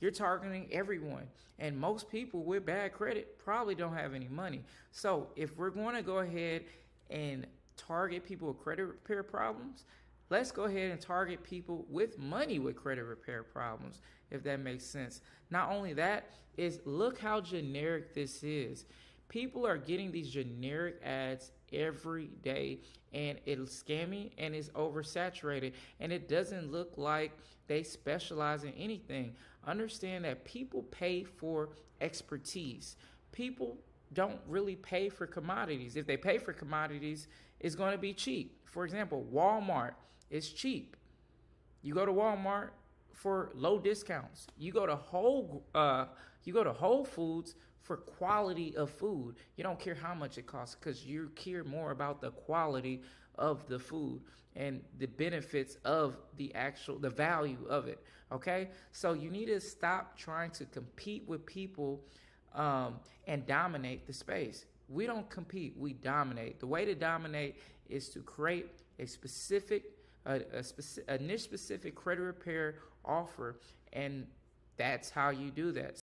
You're targeting everyone. And most people with bad credit probably don't have any money. So if we're going to go ahead and target people with credit repair problems, let's go ahead and target people with money with credit repair problems, if that makes sense. Not only that, is look how generic this is. People are getting these generic ads every day, and it's scammy and it's oversaturated, and it doesn't look like they specialize in anything. Understand that people pay for expertise. People don't really pay for commodities. If they pay for commodities, it's going to be cheap. For example, Walmart is cheap. You go to Walmart for low discounts. You go to Whole Foods for quality of food. You don't care how much it costs because you care more about the quality of the food and the benefits of the value of it. Okay, so you need to stop trying to compete with people and dominate the space. We don't compete, we dominate. The way to dominate is to create a niche specific credit repair offer, and that's how you do that.